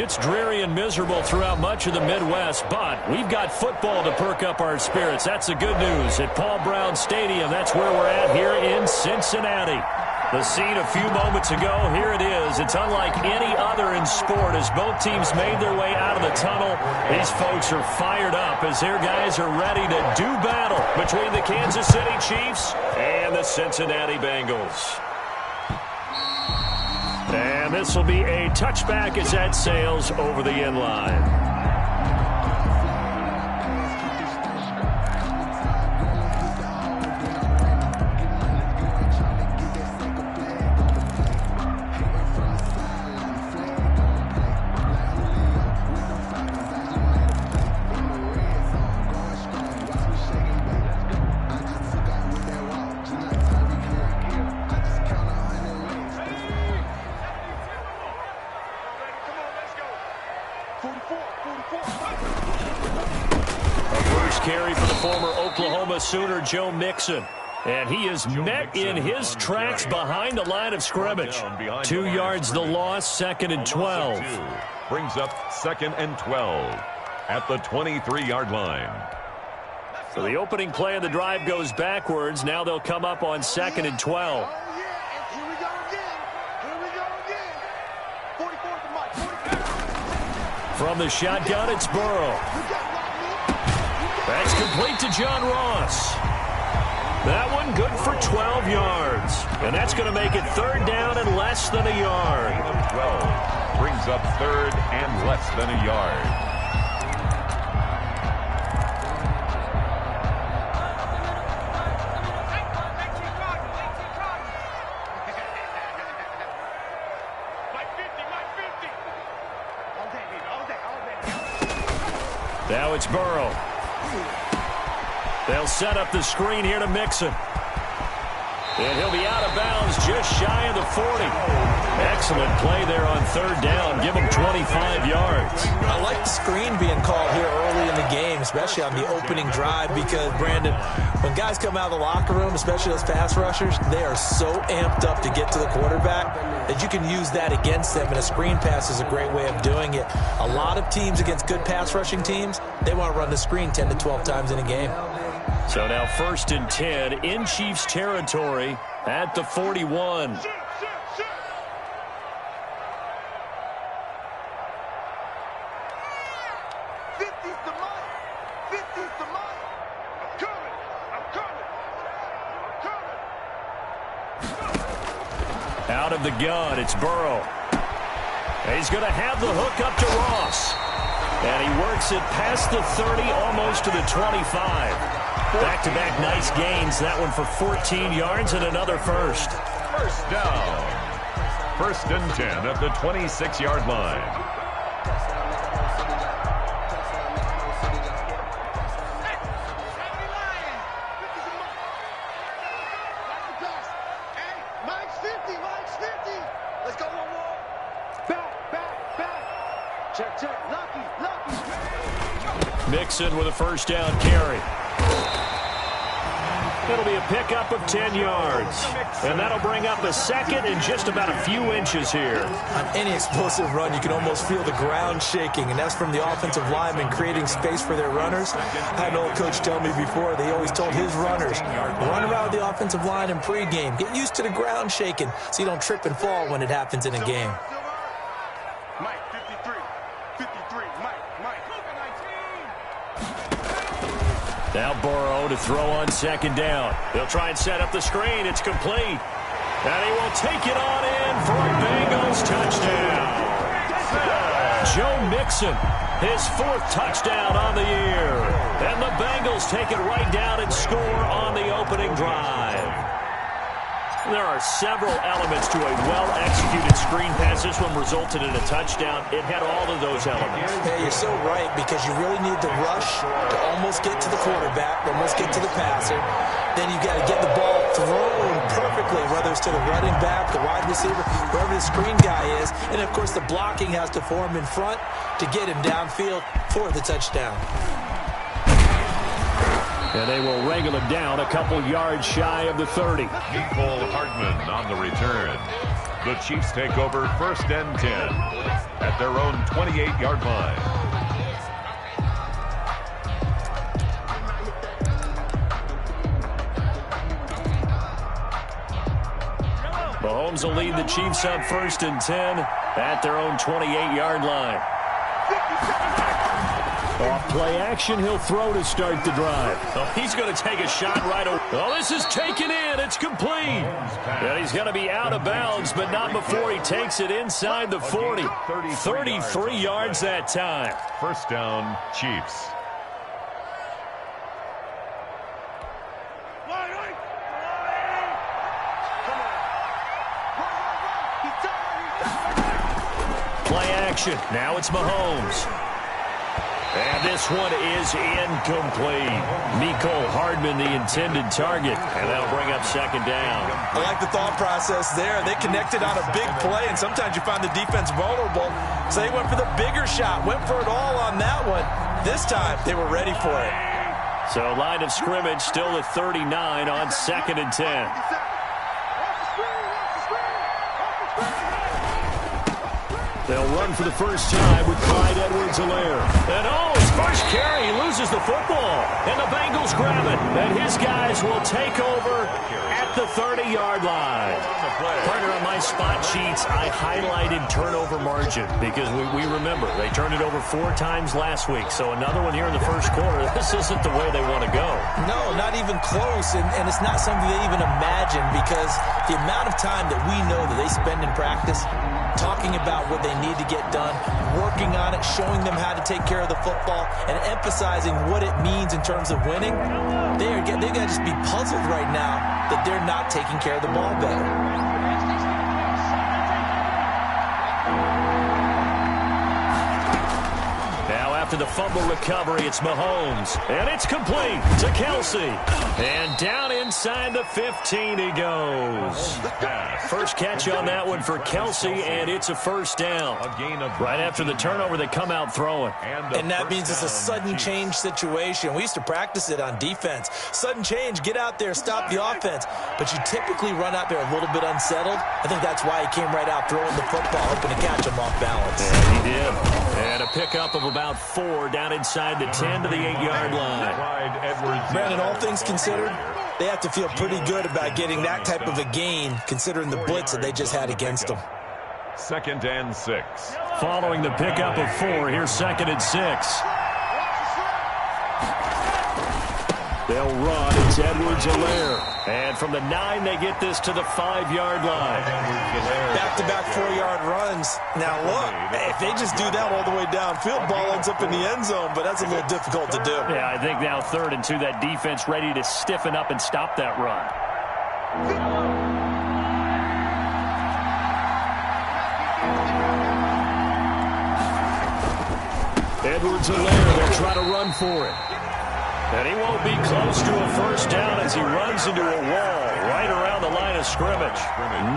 It's dreary and miserable throughout much of the Midwest, but we've got football to perk up our spirits. That's the good news. At Paul Brown Stadium, that's where we're at here in Cincinnati. The scene a few moments ago, here it is. It's unlike any other in sport as both teams made their way out of the tunnel. These folks are fired up as their guys are ready to do battle between the Kansas City Chiefs and the Cincinnati Bengals. And this will be a touchback as that sails over the end line. Carry for the former Oklahoma Sooner, Joe Mixon. And he is met in his tracks behind the line of scrimmage. 2 yards the loss, 2nd and 12. Brings up 2nd and 12 at the 23-yard line. So the opening play of the drive goes backwards. Now they'll come up on 2nd and 12. From the shotgun, it's Burrow. That's complete to John Ross. That one good for 12 yards. And that's going to make it 3rd down and less than a yard. 12 brings up 3rd and less than a yard. Now it's Burrow. They'll set up the screen here to Mixon. And he'll be out of bounds just shy of the 40. Excellent play there on 3rd down. Give him 25 yards. I like the screen being called here early in the game, especially on the opening drive, because, Brandon, when guys come out of the locker room, especially those pass rushers, they are so amped up to get to the quarterback that you can use that against them, and a screen pass is a great way of doing it. A lot of teams against good pass rushing teams, they want to run the screen 10 to 12 times in a game. So now 1st and 10 in Chiefs territory at the 41. Out of the gun, it's Burrow. And he's going to have the hook up to Ross. And he works it past the 30, almost to the 25. Back-to-back nice gains. That one for 14 yards and another first. First down. 1st and 10 at the 26-yard line. Mixon with a 1st down carry. It'll be a pickup of 10 yards. And that'll bring up a 2nd and just about a few inches here. On any explosive run, you can almost feel the ground shaking, and that's from the offensive linemen creating space for their runners. I had an old coach tell me before, they always told his runners, run around the offensive line in pregame. Get used to the ground shaking so you don't trip and fall when it happens in a game. Mike, 53, Mike. Now Burrow to throw on 2nd down. They'll try and set up the screen. It's complete. And he will take it on in for a Bengals touchdown. Joe Mixon, his 4th touchdown on the year. And the Bengals take it right down and score on the opening drive. There are several elements to a well-executed screen pass. This one resulted in a touchdown. It had all of those elements. Yeah, you're so right, because you really need to rush to almost get to the quarterback, almost get to the passer. Then you've got to get the ball thrown perfectly, whether it's to the running back, the wide receiver, wherever the screen guy is. And, of course, the blocking has to form in front to get him downfield for the touchdown. And they will wrangle him down a couple yards shy of the 30. Nicole Hardman on the return. The Chiefs take over 1st and 10. at their own 28-yard line. Mahomes will lead the Chiefs up 1st and 10 at their own 28-yard line. Off play action, he'll throw to start the drive. Oh, he's going to take a shot right away. Oh, this is taken in. It's complete. And he's going to be out of bounds, but not before he takes it inside the 40. 33 yards that time. First down, Chiefs. Play action. Now it's Mahomes. And this one is incomplete. Mecole Hardman, the intended target. And that'll bring up 2nd down. I like the thought process there. They connected on a big play, and sometimes you find the defense vulnerable. So they went for the bigger shot, went for it all on that one. This time, they were ready for it. So line of scrimmage still at 39 on 2nd and 10. They'll run for the first time with Clyde Edwards-Helaire. And his first carry, he loses the football. And the Bengals grab it. And his guys will take over at the 30-yard line. Partner, on my spot sheets, I highlighted turnover margin because we remember they turned it over 4 times last week. So another one here in the first quarter. This isn't the way they want to go. No, not even close. And it's not something they even imagine because the amount of time that we know that they spend in practice talking about what they need to get done, working on it, showing them how to take care of the football, and emphasizing what it means in terms of winning. They got to just be puzzled right now that they're not taking care of the ball better. After the fumble recovery, it's Mahomes. And it's complete to Kelsey. And down inside the 15 he goes. First catch on that one for Kelsey, and it's a first down. Right after the turnover, they come out throwing. And that means it's a sudden change situation. We used to practice it on defense. Sudden change, get out there, stop the offense. But you typically run out there a little bit unsettled. I think that's why he came right out throwing the football, hoping to catch him off balance. And he did. And a pickup of about 4 down inside the 10 to the 8-yard line. Brandon, all things considered, they have to feel pretty good about getting that type of a gain, considering the blitz that they just had against them. 2nd and 6. Following the pickup of 4, here's 2nd and 6. They'll run. It's Edwards-Helaire. And from the 9, they get this to the 5-yard line. Back-to-back 4-yard runs. Now, look, if they just do that all the way downfield, ball ends up in the end zone, but that's a little difficult to do. Yeah, I think now 3rd and 2, that defense ready to stiffen up and stop that run. Edwards-Helaire, they'll try to run for it. And he won't be close to a first down as he runs into a wall right around the line of scrimmage.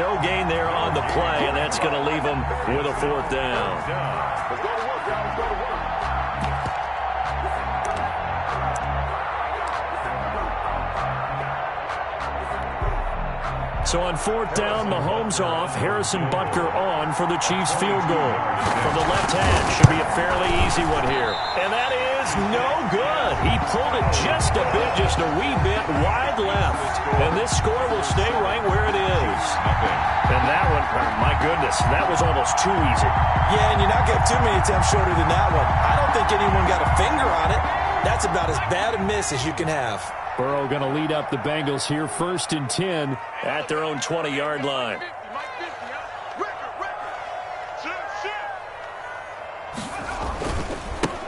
No gain there on the play, and that's going to leave him with a 4th down. Let's go to work, guys. Let's go to work. So on 4th down, Mahomes off, Harrison Butker on for the Chiefs field goal. From the left hash, should be a fairly easy one here. And that is no good. He pulled it just a bit, just a wee bit wide left. And this score will stay right where it is. And that one, my goodness, that was almost too easy. Yeah, and you're not getting too many attempts shorter than that one. I don't think anyone got a finger on it. That's about as bad a miss as you can have. Burrow going to lead up the Bengals here, 1st and 10 at their own 20-yard line.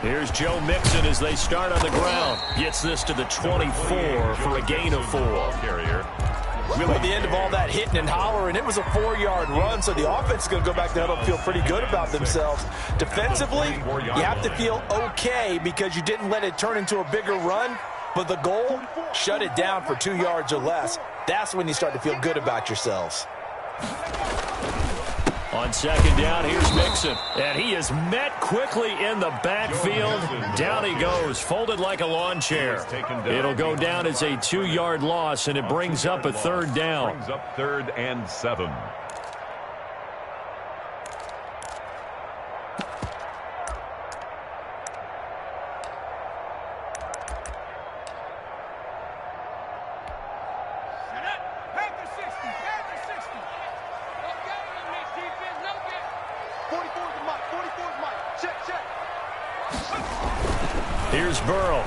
Here's Joe Mixon as they start on the ground. Gets this to the 24 for a gain of 4. At the end of all that hitting and hollering, it was a 4-yard run, so the offense is going to go back to huddle and feel pretty good about themselves. Defensively, you have to feel okay because you didn't let it turn into a bigger run. But the goal, shut it down for 2 yards or less. That's when you start to feel good about yourselves. On 2nd down, here's Mixon. And he is met quickly in the backfield. Down he goes, folded like a lawn chair. It'll go down as a 2-yard loss, and it brings up a 3rd down. Brings up 3rd and 7. Here's Burrow.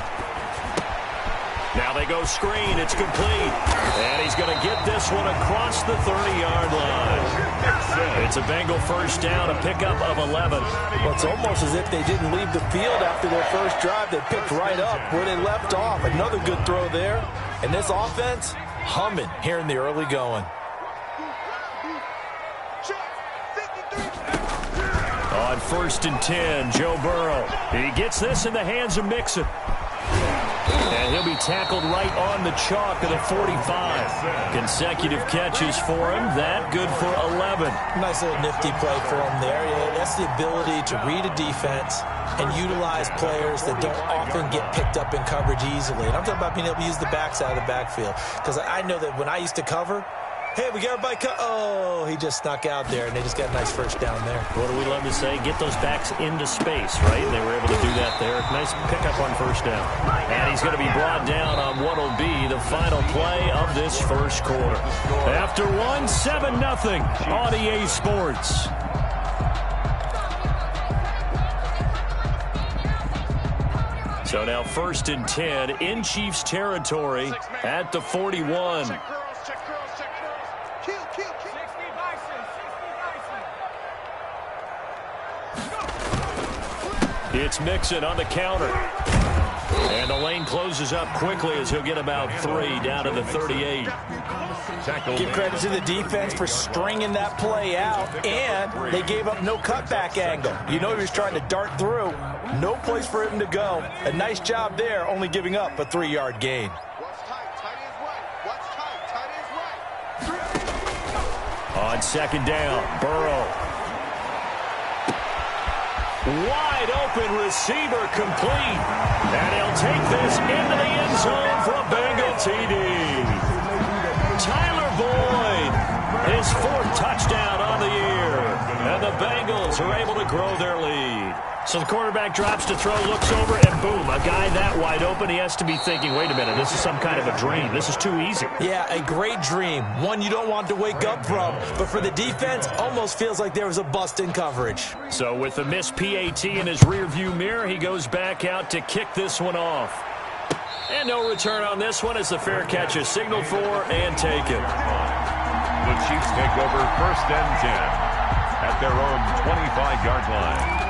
Now they go screen. It's complete. And he's going to get this one across the 30-yard line. It's a Bengal first down, a pickup of 11. Well, it's almost as if they didn't leave the field after their first drive. They picked right up where they left off. Another good throw there. And this offense, humming here in the early going. On 1st and 10, Joe Burrow. He gets this in the hands of Mixon. And he'll be tackled right on the chalk of the 45. Consecutive catches for him. That good for 11. Nice little nifty play for him there. Yeah, that's the ability to read a defense and utilize players that don't often get picked up in coverage easily. And I'm talking about being able to use the backside of the backfield. Because I know that when I used to cover, hey, we got everybody oh, he just snuck out there, and they just got a nice first down there. What do we love to say? Get those backs into space, right? And they were able to do that there. Nice pickup on first down. And he's going to be brought down on what will be the final play of this first quarter. After one, 7-0 on EA Sports. So now 1st and 10 in Chiefs territory at the 41. It's Mixon on the counter. And the lane closes up quickly as he'll get about 3 down to the 38. Give credit to the defense for stringing that play out, and they gave up no cutback angle. You know he was trying to dart through. No place for him to go. A nice job there, only giving up a 3-yard gain. On 2nd down, Burrow. Wide open receiver complete. And he'll take this into the end zone for a Bengal TD. Tyler Boyd, his 4th touchdown on the year. And the Bengals are able to grow their lead. So the quarterback drops to throw, looks over, and boom, a guy that wide open, he has to be thinking, wait a minute, this is some kind of a dream. This is too easy. Yeah, a great dream. One you don't want to wake up from. But for the defense, almost feels like there was a bust in coverage. So with the missed PAT in his rearview mirror, he goes back out to kick this one off. And no return on this one as the fair catch is signaled for and taken. The Chiefs take over 1st and 10 at their own 25-yard line.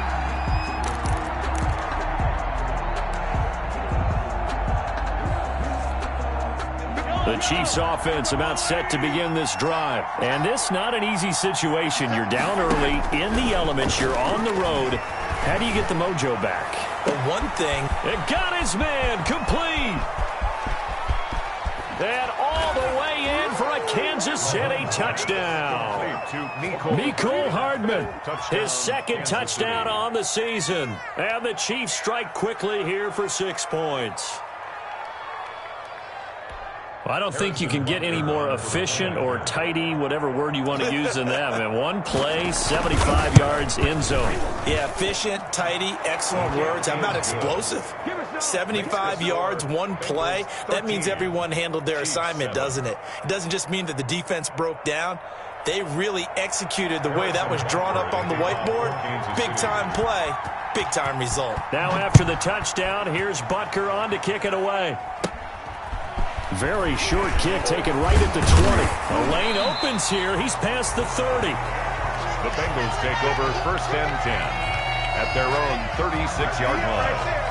The Chiefs offense about set to begin this drive. And this not an easy situation. You're down early, in the elements, you're on the road. How do you get the mojo back? But one thing. It got his man complete. And all the way in for a Kansas City touchdown. Mecole Hardman, his 2nd touchdown on the season. And the Chiefs strike quickly here for 6 points. I don't think you can get any more efficient or tidy, whatever word you want to use in that. Man, one play, 75 yards, end zone. Yeah, efficient, tidy, excellent words. How about explosive? 75 yards, one play. That means everyone handled their assignment, doesn't it? It doesn't just mean that the defense broke down. They really executed the way that was drawn up on the whiteboard. Big-time play, big-time result. Now after the touchdown, here's Butker on to kick it away. Very short kick taken right at the 20. The lane opens here. He's past the 30. The Bengals take over 1st and 10 at their own 36-yard line.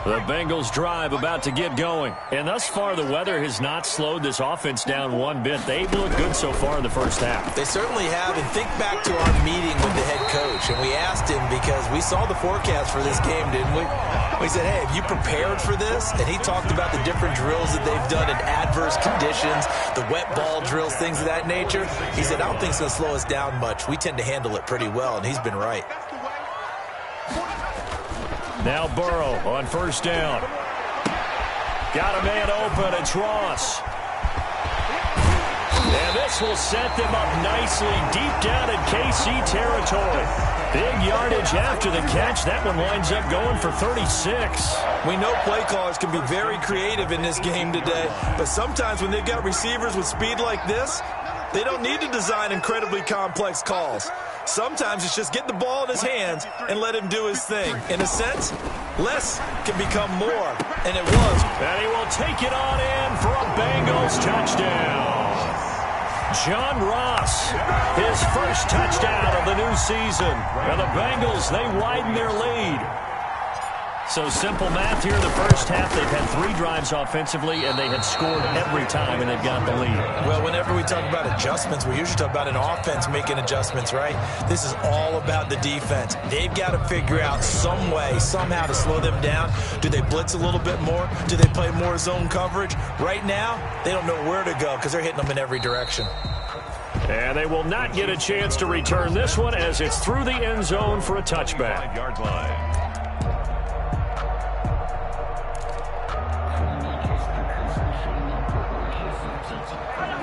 The Bengals drive about to get going. And thus far, the weather has not slowed this offense down one bit. They've looked good so far in the first half. They certainly have. And think back to our meeting with the head coach. And we asked him because we saw the forecast for this game, didn't we? We said, hey, have you prepared for this? And he talked about the different drills that they've done in adverse conditions, the wet ball drills, things of that nature. He said, I don't think it's going to slow us down much. We tend to handle it pretty well, and he's been right. Now Burrow on 1st down. Got a man open. It's Ross. And this will set them up nicely deep down in KC territory. Big yardage after the catch. That one winds up going for 36. We know play callers can be very creative in this game today, but sometimes when they've got receivers with speed like this, they don't need to design incredibly complex calls. Sometimes it's just get the ball in his hands and let him do his thing. In a sense, less can become more, and it was. And he will take it on in for a Bengals touchdown. John Ross, his first touchdown of the new season. And the Bengals, they widen their lead. So simple math here in the first half. They've had 3 drives offensively, and they have scored every time, and they've got the lead. Well, whenever we talk about adjustments, we usually talk about an offense making adjustments, right? This is all about the defense. They've got to figure out some way, somehow to slow them down. Do they blitz a little bit more? Do they play more zone coverage? Right now, they don't know where to go because they're hitting them in every direction. And they will not get a chance to return this one as it's through the end zone for a touchback. 5-yard line.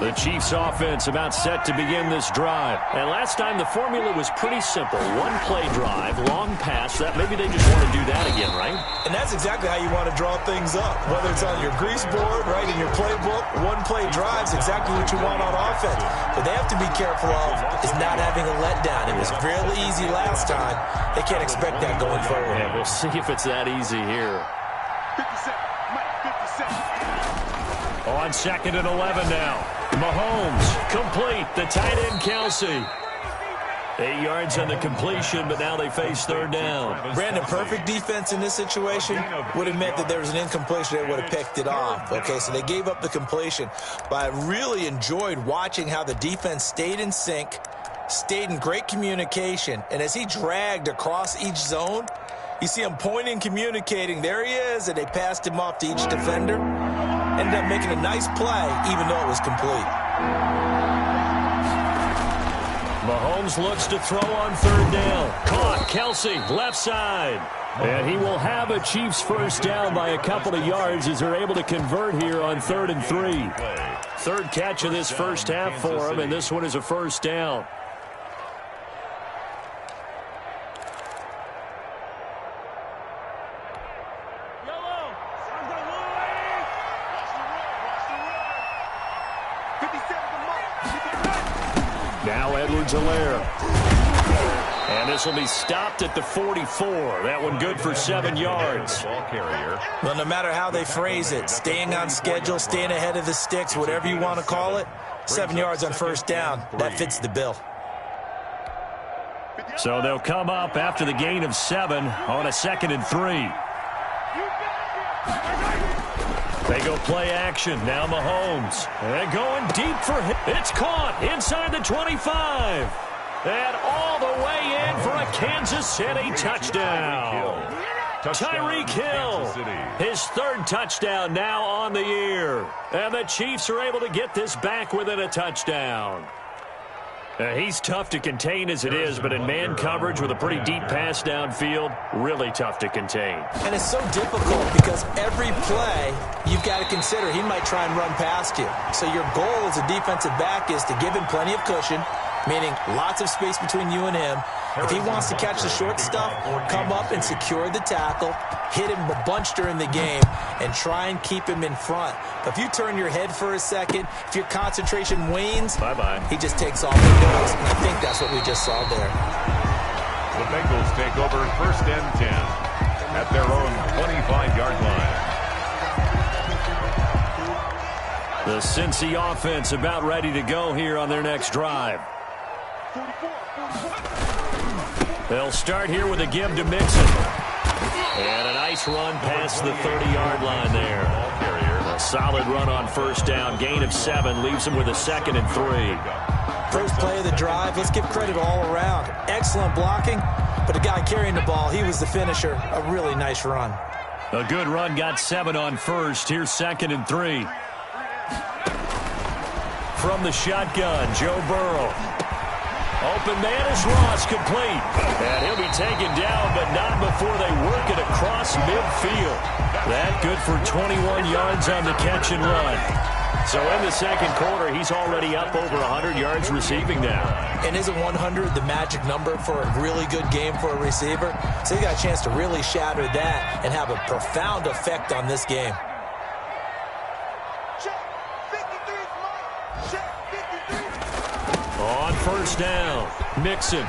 The Chiefs offense about set to begin this drive. And last time the formula was pretty simple. 1 play drive, long pass. That maybe they just want to do that again, right? And that's exactly how you want to draw things up. Whether it's on your grease board, right, in your playbook, 1 play drive is exactly what you want on offense. But they have to be careful of is not having a letdown. It was really easy last time. They can't expect that going forward. Yeah, we'll see if it's that easy here. 57. On 2nd and 11 now. Mahomes, complete, the tight end Kelsey. 8 yards on the completion, but now they face 3rd down. Brandon, perfect defense in this situation would have meant that there was an incompletion. They would have picked it off. Okay, so they gave up the completion. But I really enjoyed watching how the defense stayed in sync, stayed in great communication, and as he dragged across each zone, you see him pointing, communicating. There he is, and they passed him off to each defender. Ended up making a nice play, even though it was complete. Mahomes looks to throw on 3rd down. Caught, Kelsey, left side. And he will have a Chiefs first down by a couple of yards as they're able to convert here on 3rd and 3. 3rd catch of this first half for him, and this one is a first down. Now Edwards-Helaire. And this will be stopped at the 44. That one good for 7 yards. Ball carrier. Well, no matter how they phrase it, staying on schedule, staying ahead of the sticks, whatever you want to call it, 7 yards on first down, that fits the bill. So they'll come up after the gain of 7 on a 2nd and 3. They go play action. Now Mahomes. And going deep for him. It's caught inside the 25. And all the way in for a Kansas City touchdown. Tyreek Hill. His 3rd touchdown now on the year. And the Chiefs are able to get this back within a touchdown. He's tough to contain as it is, but in man coverage with a pretty deep pass downfield, really tough to contain. And it's so difficult because every play you've got to consider he might try and run past you. So your goal as a defensive back is to give him plenty of cushion, meaning lots of space between you and him. If he wants to catch the short stuff, come up and secure the tackle, hit him a bunch during the game, and try and keep him in front. But if you turn your head for a second, if your concentration wanes, he just takes off and goes. And I think that's what we just saw there. The Bengals take over 1st and 10 at their own 25-yard line. The Cincy offense about ready to go here on their next drive. They'll start here with a give to Mixon. And a nice run past the 30-yard line there. A solid run on first down. Gain of 7 leaves him with a 2nd and 3. First play of the drive, let's give credit all around. Excellent blocking, but the guy carrying the ball, he was the finisher. A really nice run. A good run, got 7 on first. Here's 2nd and 3. From the shotgun, Joe Burrow. Open man is Ross, complete. And he'll be taken down, but not before they work it across midfield. That good for 21 yards on the catch and run. So in the second quarter, he's already up over 100 yards receiving now. And isn't 100 the magic number for a really good game for a receiver? So he got a chance to really shatter that and have a profound effect on this game. On first down, Mixon.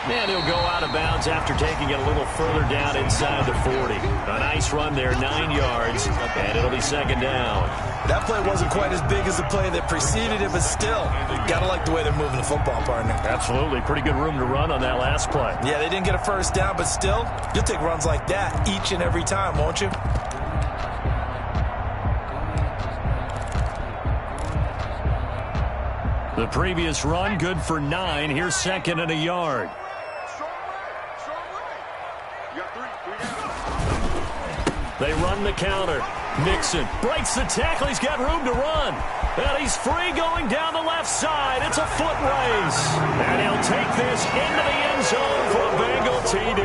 And he'll go out of bounds after taking it a little further down inside the 40. A nice run there, 9 yards, and it'll be second down. That play wasn't quite as big as the play that preceded it, but still, got to like the way they're moving the football, partner. Absolutely. Pretty good room to run on that last play. Yeah, they didn't get a first down, but still, you'll take runs like that each and every time, won't you? The previous run, good for 9. Here's second and a yard. They run the counter. Mixon breaks the tackle. He's got room to run. And he's free going down the left side. It's a foot race. And he'll take this into the end zone for a Bengal TD.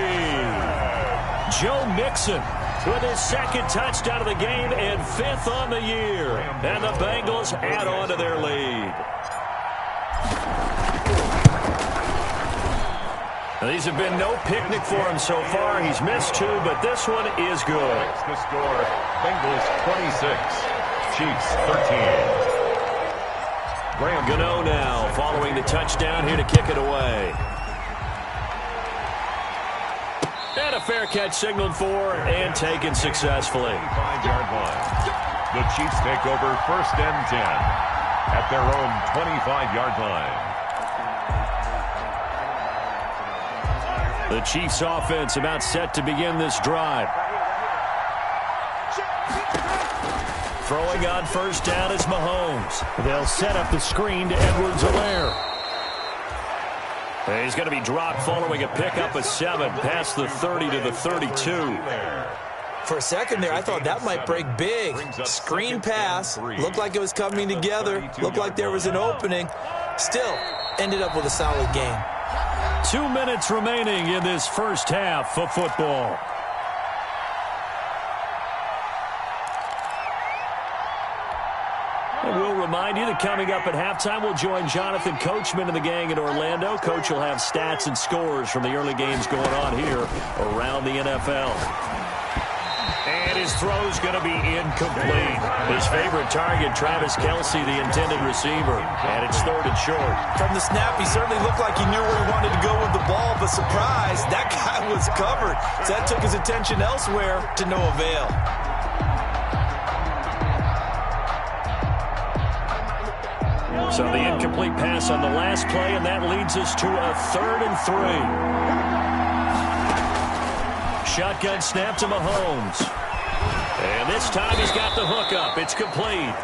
Joe Mixon with his second touchdown of the game and 5th on the year. And the Bengals add on to their lead. Now, these have been no picnic for him so far. He's missed 2, but this one is good. The score, Bengals 26, Chiefs 13. Graham Gano now following the touchdown here to kick it away. And a fair catch signaled for and taken successfully. 25-yard line. The Chiefs take over first and 10 at their own 25-yard line. The Chiefs offense about set to begin this drive. Throwing on first down is Mahomes. They'll set up the screen to Edwards-Helaire. He's going to be dropped following a pickup of 7 past the 30 to the 32. For a second there, I thought that might break big. Screen pass. Looked like it was coming together. Looked like there was an opening. Still, ended up with a solid game. 2 minutes remaining in this first half of football. And we'll remind you that coming up at halftime, we'll join Jonathan Coachman and the gang in Orlando. Coach will have stats and scores from the early games going on here around the NFL. And his throw's going to be incomplete. His favorite target, Travis Kelce, the intended receiver. And it's 3rd and short. From the snap, he certainly looked like he knew where he wanted to go with the ball, but surprise, that guy was covered. So that took his attention elsewhere to no avail. So the incomplete pass on the last play, and that leads us to a 3rd and 3. Shotgun snap to Mahomes. And this time he's got the hookup. It's complete.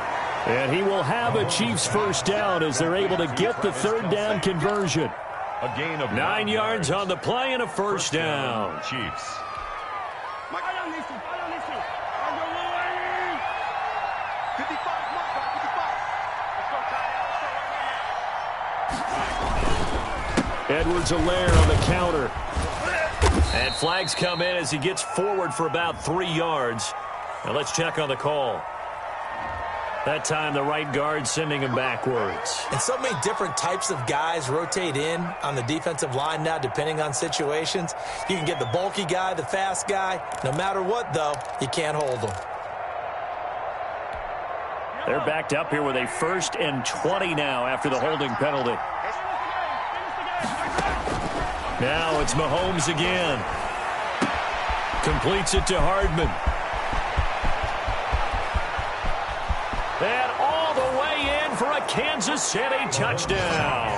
And he will have a Chiefs first down as they're able to get the 3rd down conversion. A gain of 9 yards on the play and a first down. Chiefs. Edwards-Helaire on the counter. And flags come in as he gets forward for about 3 yards. Now let's check on the call. That time the right guard sending him backwards. And so many different types of guys rotate in on the defensive line now depending on situations. You can get the bulky guy, the fast guy. No matter what, though, you can't hold them. They're backed up here with a 1st and 20 now after the holding penalty. Now it's Mahomes again. Completes it to Hardman. And all the way in for a Kansas City touchdown.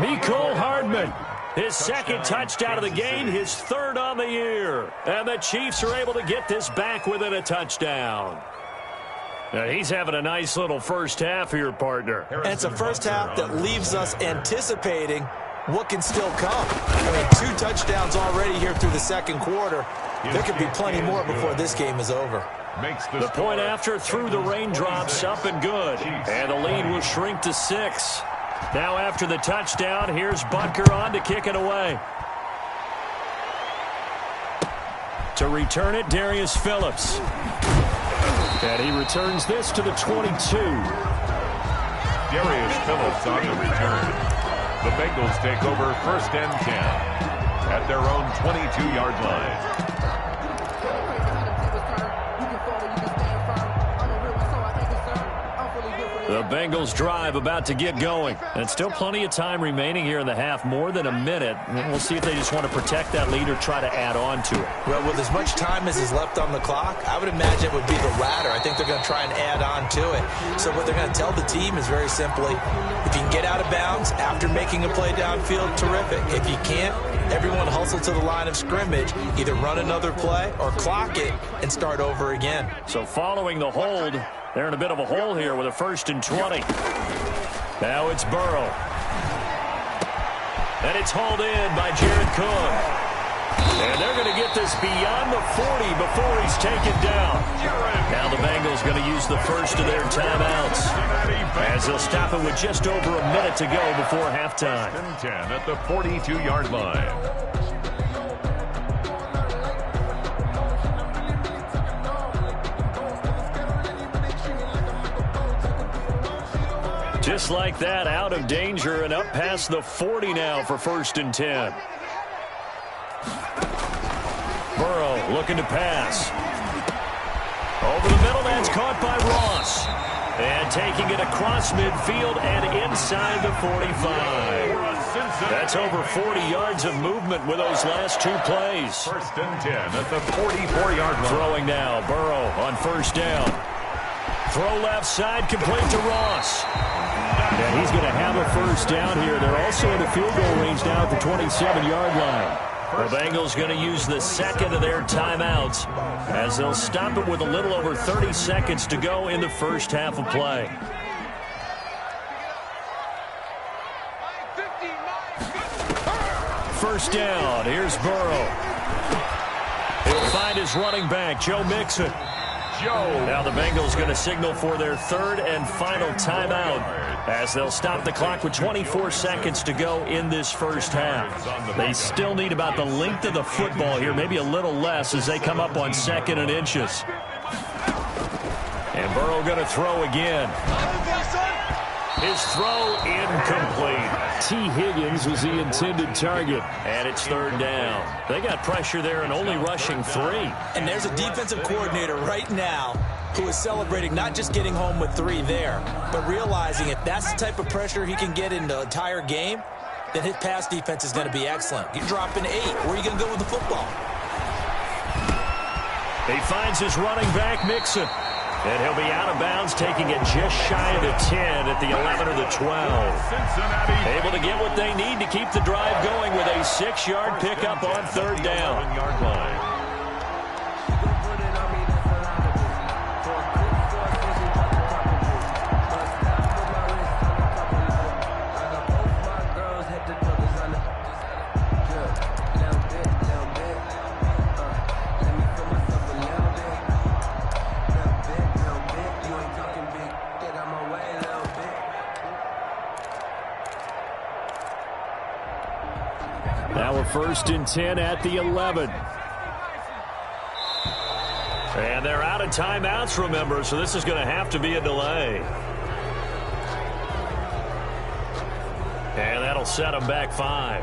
Mecole Hardman, his 2nd touchdown of the game, his 3rd on the year. And the Chiefs are able to get this back within a touchdown. Now he's having a nice little first half here, partner. And it's a first half that leaves us anticipating what can still come. I mean, 2 touchdowns already here through the second quarter. There could be plenty more before this game is over. The point after through the raindrops, up and good. And the lead will shrink to 6. Now after the touchdown, here's Butker on to kick it away. To return it, Darius Phillips. And he returns this to the 22. Darius Phillips on the return. The Bengals take over 1st and 10 at their own 22-yard line. The Bengals drive about to get going. And still plenty of time remaining here in the half, more than a minute. We'll see if they just want to protect that lead or try to add on to it. Well, with as much time as is left on the clock, I would imagine it would be the latter. I think they're going to try and add on to it. So what they're going to tell the team is very simply, if you can get out of bounds after making a play downfield, terrific. If you can't, everyone hustle to the line of scrimmage, either run another play or clock it and start over again. So following the hold, they're in a bit of a hole here with a 1st and 20. Now it's Burrow. And it's hauled in by Jared Cook. And they're going to get this beyond the 40 before he's taken down. Now the Bengals going to use the first of their timeouts, as they'll stop it with just over a minute to go before halftime. 10 at the 42-yard line. Just like that, out of danger and up past the 40 now for 1st and 10. Burrow looking to pass. Over the middle, that's caught by Ross. And taking it across midfield and inside the 45. That's over 40 yards of movement with those last 2 plays. 1st and 10 at the 44-yard line. Throwing now, Burrow on 1st down. Throw left side, complete to Ross. And he's going to have a 1st down here. They're also in the field goal range now at the 27-yard line. The Bengals going to use the second of their timeouts, as they'll stop it with a little over 30 seconds to go in the first half of play. First down. Here's Burrow. He'll find his running back, Joe Mixon. Now the Bengals going to signal for their 3rd and final timeout, as they'll stop the clock with 24 seconds to go in this first half. They still need about the length of the football here, maybe a little less, as they come up on 2nd and inches. And Burrow going to throw again. His throw incomplete. T. Higgins was the intended target. And it's 3rd down. They got pressure there and only rushing 3. And there's a defensive coordinator right now who is celebrating not just getting home with 3 there, but realizing if that's the type of pressure he can get in the entire game, then his pass defense is going to be excellent. You're dropping 8. Where are you going to go with the football? He finds his running back, Mixon. And he'll be out of bounds, taking it just shy of the 10 at the 11 or the 12. Able to get what they need to keep the drive going with a 6-yard pickup on 3rd down. Now a 1st and 10 at the 11. And they're out of timeouts, remember, so this is going to have to be a delay. And that'll set them back 5.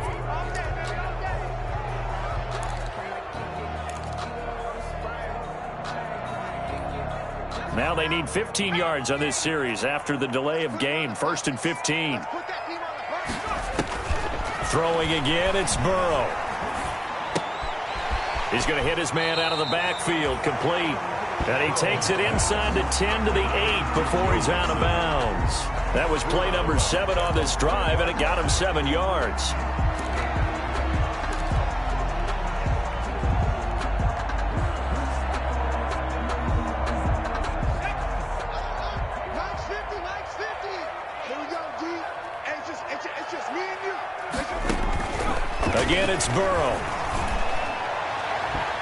Now they need 15 yards on this series after the delay of game. 1st and 15. Throwing again, it's Burrow. He's going to hit his man out of the backfield, complete. And he takes it inside the 10 to the 8 before he's out of bounds. That was play number 7 on this drive, and it got him 7 yards. Again, it's Burrow.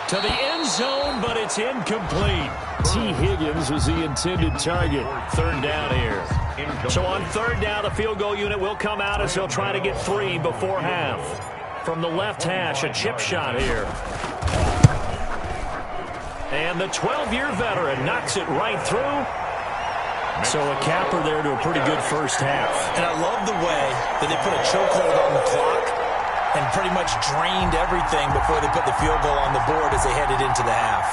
To the end zone, but it's incomplete. T. Higgins was the intended target. 3rd down here. So on 3rd down, the field goal unit will come out as they'll try to get 3 before half. From the left hash, a chip shot here. And the 12-year veteran knocks it right through. So a capper there to a pretty good first half. And I love the way that they put a chokehold on the clock and pretty much drained everything before they put the field goal on the board as they headed into the half.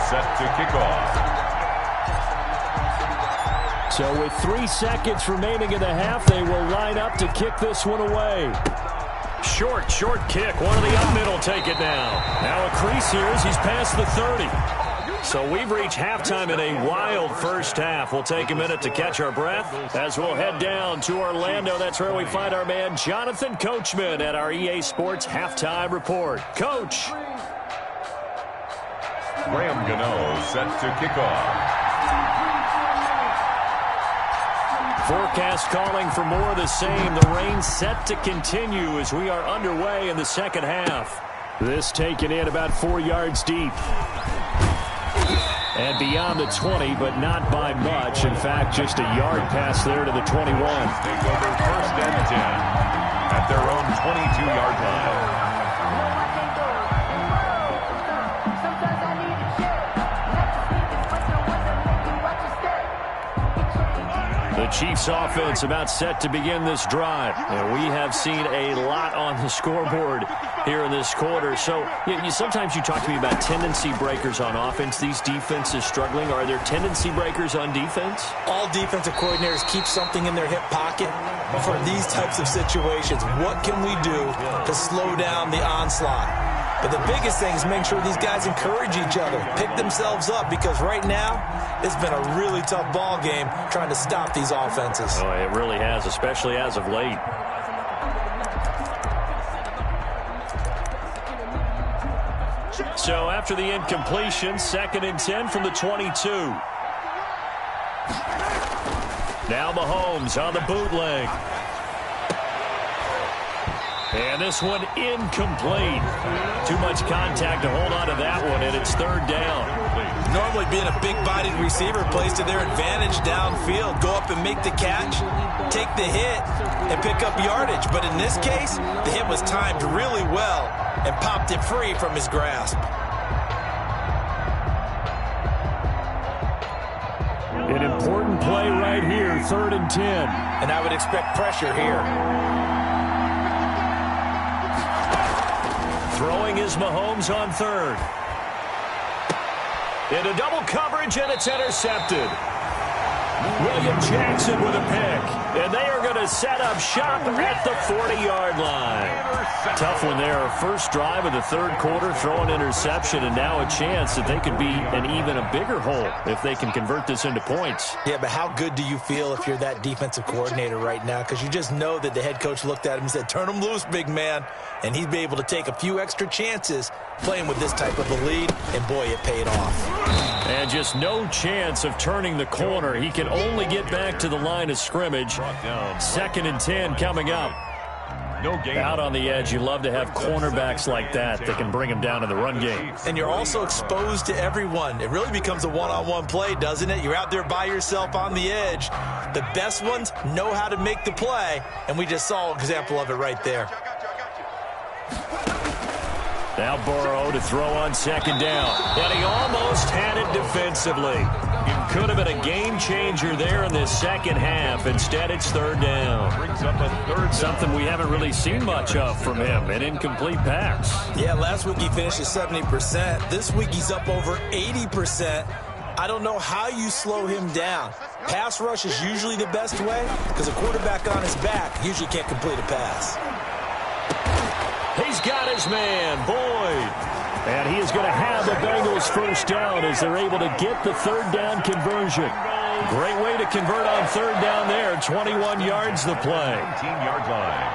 Set to kick off. So with 3 seconds remaining in the half, they will line up to kick this one away. Short kick. One of the up middle take it now. Now a crease here as he's past the 30. So we've reached halftime in a wild first half. We'll take a minute to catch our breath as we'll head down to Orlando. That's where we find our man Jonathan Coachman at our EA Sports Halftime Report. Coach. Graham Gano set to kick off. Forecast calling for more of the same. The rain set to continue as we are underway in the second half. This taken in about 4 yards deep. And beyond the 20, but not by much. In fact, just a yard pass there to the 21. Take over first and 10 at their own 22-yard line. The Chiefs offense about set to begin this drive. And we have seen a lot on the scoreboard here in this quarter. So sometimes you talk to me about tendency breakers on offense. These defenses struggling. Are there tendency breakers on defense? All defensive coordinators keep something in their hip pocket for these types of situations. What can we do to slow down the onslaught? But the biggest thing is make sure these guys encourage each other, pick themselves up, because right now it's been a really tough ball game trying to stop these offenses. Oh, it really has, especially as of late. So after the incompletion, 2nd and 10 from the 22. Now Mahomes on the bootleg. And this one incomplete. Too much contact to hold on to that one, and it's 3rd down. Normally being a big-bodied receiver plays to their advantage downfield. Go up and make the catch, take the hit, and pick up yardage. But in this case, the hit was timed really well and popped it free from his grasp. An important play right here, 3rd and 10. And I would expect pressure here. Throwing is Mahomes on 3rd. Into double coverage, and it's intercepted. William Jackson with a pick. And they are going to set up shop at the 40-yard line. Tough one there. First drive of the 3rd quarter, throw an interception, and now a chance that they could be in even a bigger hole if they can convert this into points. Yeah, but how good do you feel if you're that defensive coordinator right now? Because you just know that the head coach looked at him and said, turn him loose, big man. And he'd be able to take a few extra chances playing with this type of a lead, and boy, it paid off. And just no chance of turning the corner. He can only get back to the line of scrimmage. 2nd and 10 coming up. No gain. Out on the edge, you love to have cornerbacks like that that can bring them down in the run game. And you're also exposed to everyone. It really becomes a one-on-one play, doesn't it? You're out there by yourself on the edge. The best ones know how to make the play, and we just saw an example of it right there. Now Burrow to throw on 2nd down. And he almost had it defensively. It could have been a game changer there in this second half. Instead, it's 3rd down. Brings up a 3rd. Something we haven't really seen much of from him, an incomplete pass. Yeah, last week he finished at 70%. This week he's up over 80%. I don't know how you slow him down. Pass rush is usually the best way because a quarterback on his back usually can't complete a pass. He's got his man, Boyd. And he is going to have the Bengals first down as they're able to get the 3rd down conversion. Great way to convert on 3rd down there. 21 yards the play. 19-yard line.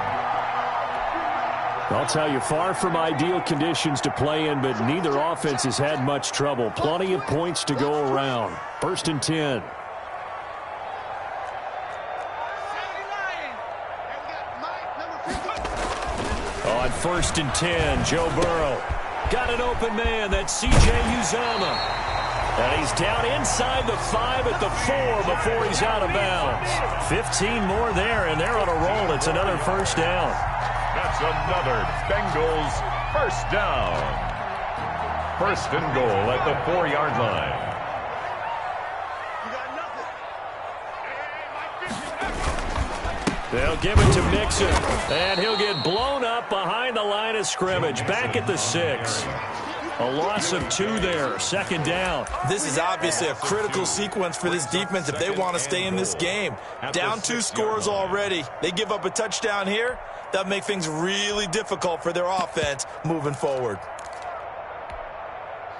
I'll tell you, far from ideal conditions to play in, but neither offense has had much trouble. Plenty of points to go around. 1st and 10. On 1st and 10, Joe Burrow. Got an open man. That's C.J. Uzomah. And he's down inside the 5 at the 4 before he's out of bounds. 15 more there, and they're on a roll. It's another first down. That's another Bengals first down. First and goal at the 4-yard line. They'll give it to Mixon, and he'll get blown up behind the line of scrimmage. Back at the 6. A loss of 2 there, second down. This is obviously a critical sequence for this defense if they want to stay in this game. Down 2 scores already. They give up a touchdown here. That'll make things really difficult for their offense moving forward.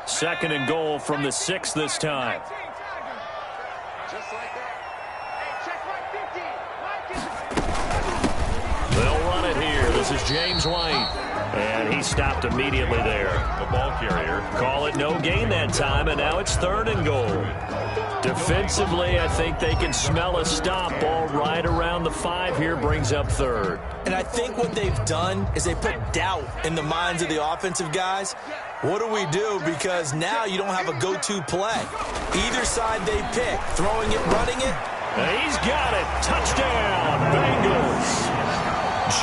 Second and goal from the 6 this time. They'll run it here. This is James White. And he stopped immediately there. The ball carrier. Call it no gain that time, and now it's third and goal. Defensively, I think they can smell a stop. Ball right around the 5 here, brings up third. And I think what they've done is they put doubt in the minds of the offensive guys. What do we do? Because now you don't have a go-to play. Either side they pick, throwing it, running it. And he's got it. Touchdown, Bengals.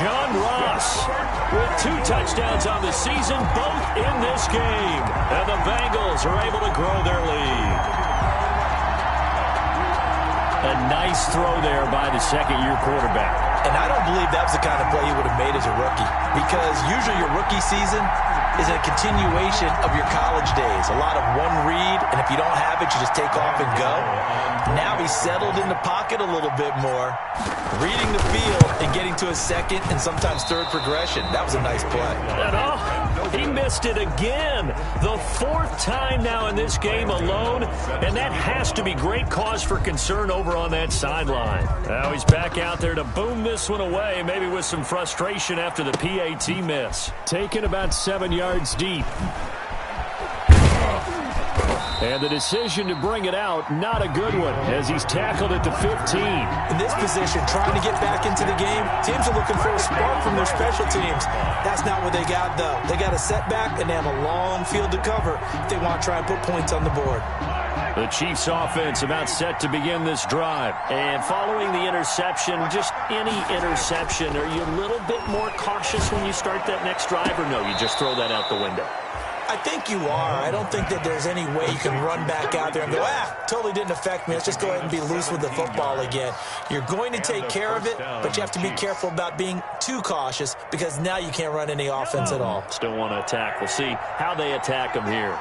John Ross with 2 touchdowns on the season, both in this game. And the Bengals are able to grow their lead. A nice throw there by the second-year quarterback. And I don't believe that was the kind of play he would have made as a rookie. Because usually your rookie season is a continuation of your college days. A lot of one read, and if you don't have it, you just take off and go. Now he's settled in the pocket a little bit more, reading the field and getting to a second and sometimes third progression. That was a nice play. And he missed it again. The 4th time now in this game alone, and that has to be great cause for concern over on that sideline. Now he's back out there to boom this one away, maybe with some frustration after the PAT miss. Taken about 7 yards deep. And the decision to bring it out, not a good one, as he's tackled at the 15. In this position, trying to get back into the game, teams are looking for a spark from their special teams. That's not what they got, though. They got a setback, and they have a long field to cover if they want to try and put points on the board. The Chiefs offense about set to begin this drive. And following the interception, just any interception, are you a little bit more cautious when you start that next drive, or no, you just throw that out the window? I think you are. I don't think that there's any way you can run back out there and go, totally didn't affect me. Let's just go ahead and be loose with the football again. You're going to take care of it, but you have to be careful about being too cautious because now you can't run any offense at all. Still want to attack. We'll see how they attack them here.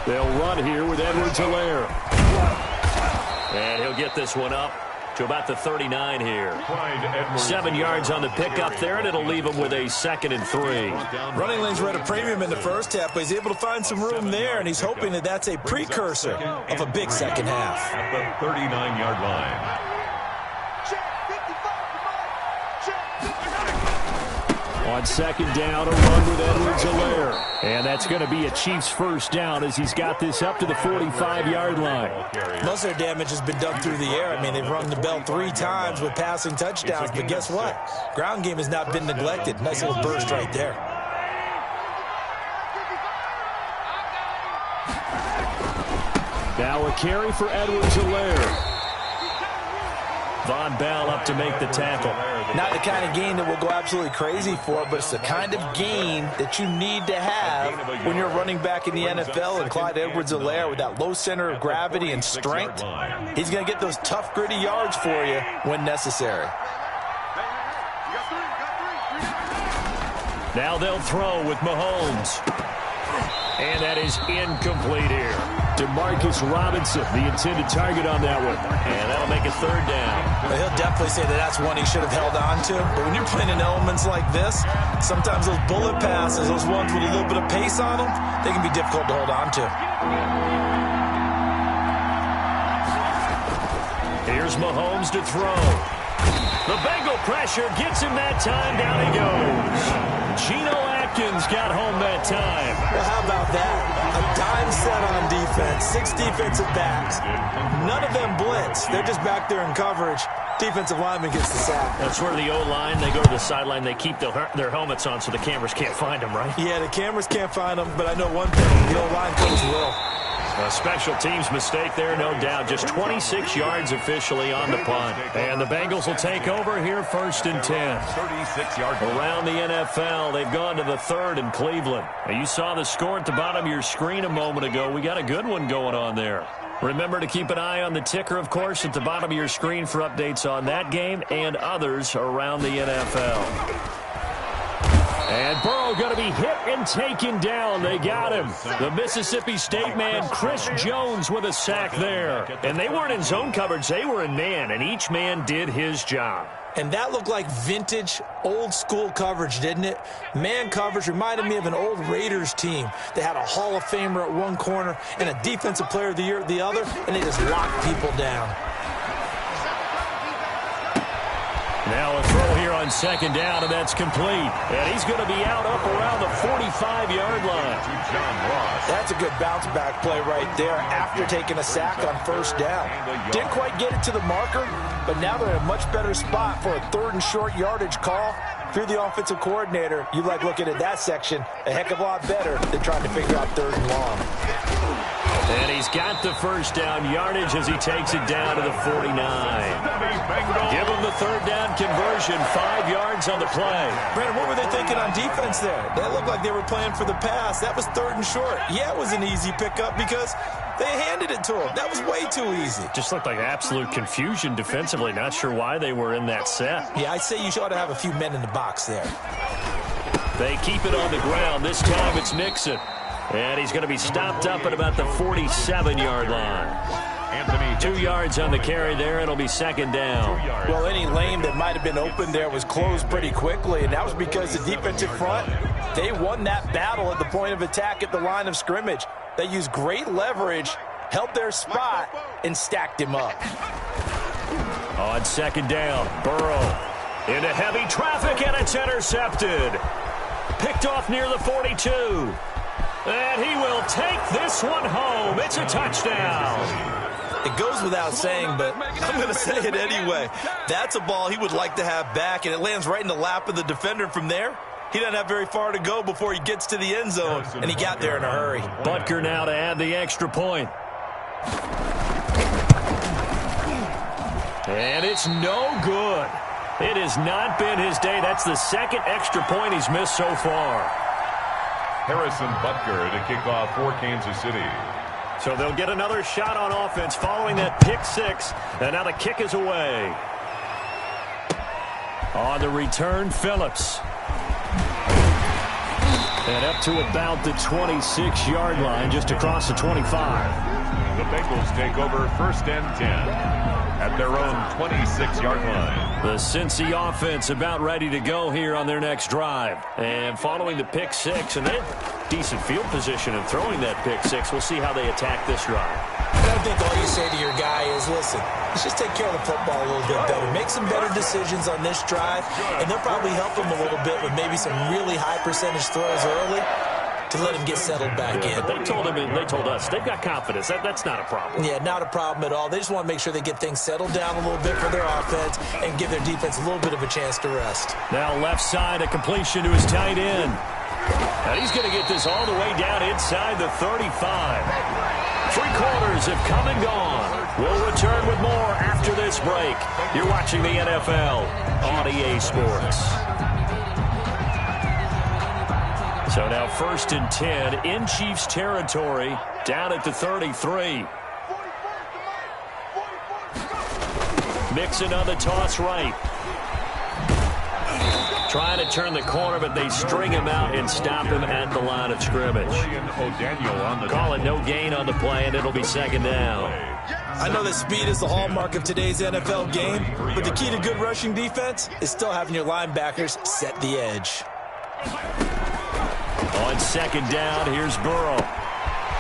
They'll run here with Edwards-Helaire. And he'll get this one up to about the 39 here. 7 yards on the pickup there, and it'll leave him with a 2nd and 3. Running lanes were at a premium in the first half, but he's able to find some room there, and he's hoping that that's a precursor of a big second half. At the 39-yard line. On second down, a run with Edwards-Helaire. And that's going to be a Chiefs first down as he's got this up to the 45-yard line. Most of their damage has been done through the air. I mean, they've rung the bell 3 times with passing touchdowns, but guess what? Ground game has not been neglected. Nice little burst right there. Now a carry for Edwards-Helaire. Von Bell up to make the tackle. Not the kind of gain that we'll go absolutely crazy for, but it's the kind of gain that you need to have when you're running back in the NFL. And Clyde Edwards-Helaire, with that low center of gravity and strength, he's going to get those tough, gritty yards for you when necessary. Now they'll throw with Mahomes. And that is incomplete here. DeMarcus Robinson, the intended target on that one. And that'll make it third down. Well, he'll definitely say that that's one he should have held on to. But when you're playing in elements like this, sometimes those bullet passes, those ones with a little bit of pace on them, they can be difficult to hold on to. Here's Mahomes to throw. The Bengal pressure gets him that time. Down he goes. Geno Atkins got home that time. Well, how about that? A dime set on defense, 6 defensive backs. None of them blitz. They're just back there in coverage. Defensive lineman gets the sack. That's where the O-line, they go to the sideline, they keep their helmets on so the cameras can't find them, right? Yeah, the cameras can't find them, but I know one thing, the O-line coach will. A special teams mistake there, no doubt. Just 26 yards officially on the punt. And the Bengals will take over here 1st and 10. 36 yards. Around the NFL, they've gone to the 3rd in Cleveland. Now, you saw the score at the bottom of your screen a moment ago. We got a good one going on there. Remember to keep an eye on the ticker, of course, at the bottom of your screen for updates on that game and others around the NFL. And Burrow going to be hit and taken down. They got him. The Mississippi State man, Chris Jones, with a sack there. And they weren't in zone coverage. They were in man, and each man did his job. And that looked like vintage, old-school coverage, didn't it? Man coverage reminded me of an old Raiders team. They had a Hall of Famer at one corner and a Defensive Player of the Year at the other, and they just locked people down. Now a throw here on 2nd down, and that's complete. And he's going to be out up around the 45-yard line. That's a good bounce-back play right there after taking a sack on 1st down. Didn't quite get it to the marker, but now they're in a much better spot for a 3rd and short yardage call. If you're the offensive coordinator, you like looking at that section a heck of a lot better than trying to figure out 3rd and long. And he's got the 1st down yardage as he takes it down to the 49. Give him the 3rd down conversion, 5 yards on the play. Brandon, what were they thinking on defense there? That looked like they were playing for the pass. That was 3rd and short. Yeah, it was an easy pickup because they handed it to him. That was way too easy. Just looked like absolute confusion defensively. Not sure why they were in that set. Yeah, I'd say you ought to have a few men in the box there. They keep it on the ground. This time it's Nixon. And he's going to be stopped up at about the 47-yard line. 2 yards on the carry there. It'll be 2nd down. Well, any lane that might have been open there was closed pretty quickly, and that was because the defensive front, they won that battle at the point of attack at the line of scrimmage. They used great leverage, held their spot, and stacked him up. On 2nd down, Burrow into heavy traffic, and it's intercepted. Picked off near the 42. And he will take this one home. It's a touchdown. It goes without saying, but I'm going to say it anyway. That's a ball he would like to have back, and it lands right in the lap of the defender from there. He doesn't have very far to go before he gets to the end zone, and he got there in a hurry. Butker now to add the extra point. And it's no good. It has not been his day. That's the 2nd extra point he's missed so far. Harrison Butker to kick off for Kansas City. So they'll get another shot on offense following that pick 6. And now the kick is away. On the return, Phillips. And up to about the 26-yard line, just across the 25. The Bengals take over 1st and 10. At their own 26-yard line. The Cincy offense about ready to go here on their next drive. And following the pick 6, and then decent field position and throwing that pick 6, we'll see how they attack this drive. I think all you say to your guy is, listen, let's just take care of the football a little bit better. Make some better decisions on this drive, and they'll probably help him a little bit with maybe some really high percentage throws early to let him get settled back in. They told him, and they told us, they've got confidence. That's not a problem. Yeah, not a problem at all. They just want to make sure they get things settled down a little bit for their offense and give their defense a little bit of a chance to rest. Now left side, a completion to his tight end. And he's going to get this all the way down inside the 35. 3 quarters have come and gone. We'll return with more after this break. You're watching the NFL on EA Sports. So now 1st and 10 in Chiefs territory, down at the 33. Mixon on the toss right. Trying to turn the corner, but they string him out and stop him at the line of scrimmage. Call it no gain on the play, and it'll be 2nd down. I know that speed is the hallmark of today's NFL game, but the key to good rushing defense is still having your linebackers set the edge. On 2nd down, here's Burrow.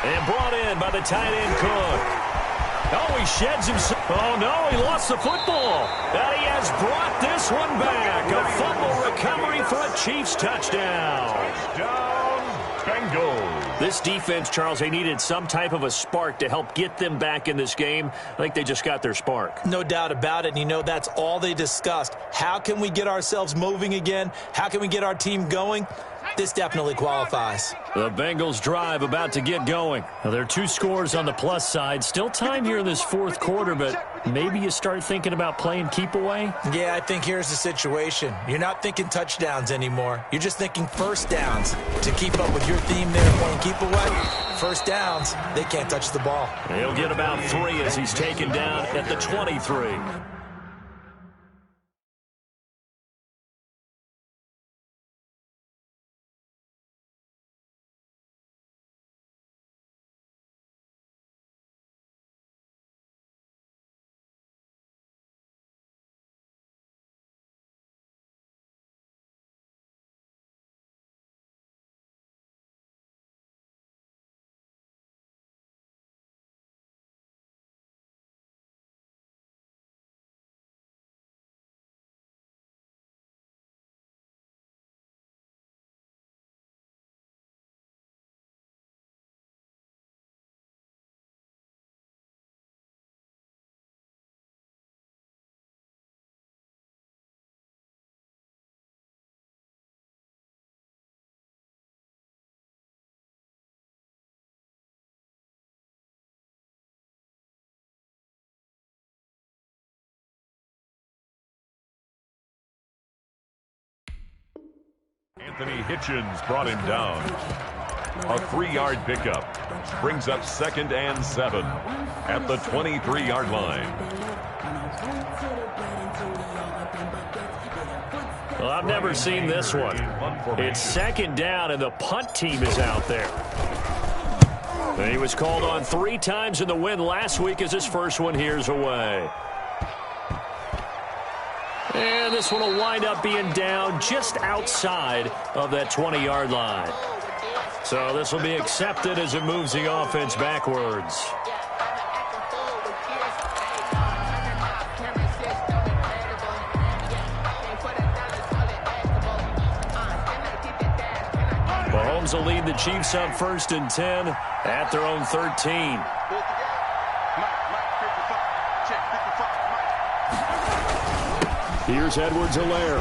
And brought in by the tight end Cook. Oh, he sheds himself. Oh, no, he lost the football. And he has brought this one back. A fumble recovery for a Chiefs touchdown. Touchdown, Bengals. This defense, Charles, they needed some type of a spark to help get them back in this game. I think they just got their spark. No doubt about it. And, you know, that's all they discussed. How can we get ourselves moving again? How can we get our team going? This definitely qualifies. The Bengals drive about to get going. Now, there are 2 scores on the plus side. Still time here in this fourth quarter, but maybe you start thinking about playing keep away? Yeah, I think here's the situation. You're not thinking touchdowns anymore. You're just thinking first downs. To keep up with your theme there, playing keep away, first downs, they can't touch the ball. He'll get about 3 as he's taken down at the 23. Anthony Hitchens brought him down. A 3-yard pickup brings up 2nd and 7 at the 23-yard line. Well, I've never seen this one. It's 2nd down, and the punt team is out there. And he was called on 3 times in the win last week as his first one here's away. And this one will wind up being down just outside of that 20-yard line. So this will be accepted as it moves the offense backwards. Mahomes will lead the Chiefs up 1st and 10 at their own 13. Here's Edwards-Helaire.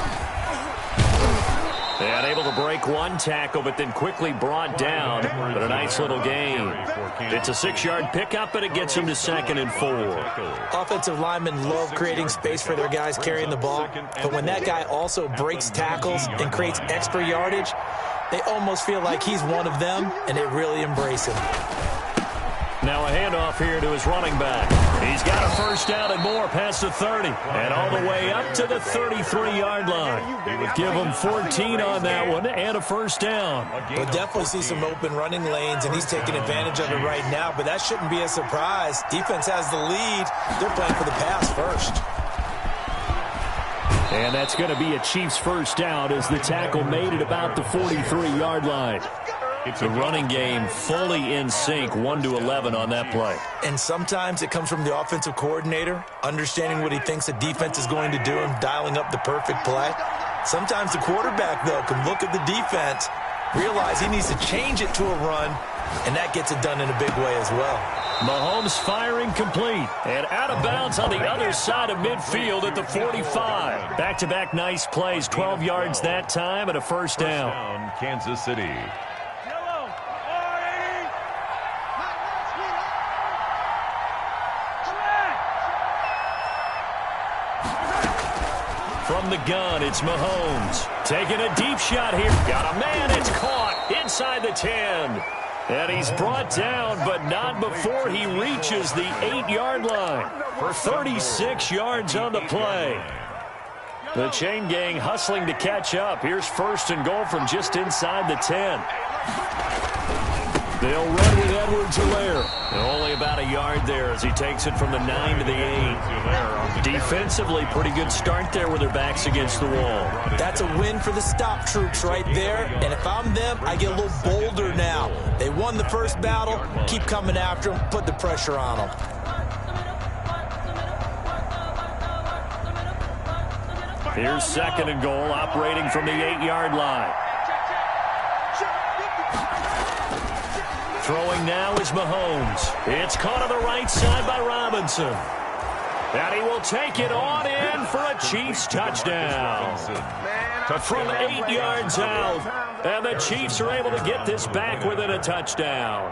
And able to break one tackle, but then quickly brought down. But a nice little gain. It's a 6-yard pickup, but it gets him to 2nd and 4. Offensive linemen love creating space for their guys carrying the ball. But when that guy also breaks tackles and creates extra yardage, they almost feel like he's one of them, and they really embrace him. Now a handoff here to his running back. He's got a 1st down and more past the 30. And all the way up to the 33-yard line. Give him 14 on that one and a 1st down. We'll definitely see some open running lanes, and he's taking advantage of it right now. But that shouldn't be a surprise. Defense has the lead. They're playing for the pass first. And that's going to be a Chiefs 1st down as the tackle made at about the 43-yard line. It's a running game fully in sync, 1-11 on that play. And sometimes it comes from the offensive coordinator, understanding what he thinks the defense is going to do and dialing up the perfect play. Sometimes the quarterback, though, can look at the defense, realize he needs to change it to a run, and that gets it done in a big way as well. Mahomes firing complete and out of bounds on the other side of midfield at the 45. Back-to-back nice plays, 12 yards that time and a 1st down. Kansas City. From the gun, it's Mahomes. Taking a deep shot here. Got a man. It's caught inside the 10. And he's brought down, but not before he reaches the 8-yard line. 36 yards on the play. The chain gang hustling to catch up. Here's 1st and goal from just inside the 10. They'll run with Edwards-Helaire. Only about a yard there as he takes it from the 9 to the 8. Defensively, pretty good start there with their backs against the wall. That's a win for the stop troops right there. And if I'm them, I get a little bolder now. They won the first battle. Keep coming after them. Put the pressure on them. Here's 2nd and goal, operating from the 8-yard line. Throwing now is Mahomes. It's caught on the right side by Robinson. And he will take it on in for a Chiefs touchdown. From 8 yards out. And the Chiefs are able to get this back within a touchdown.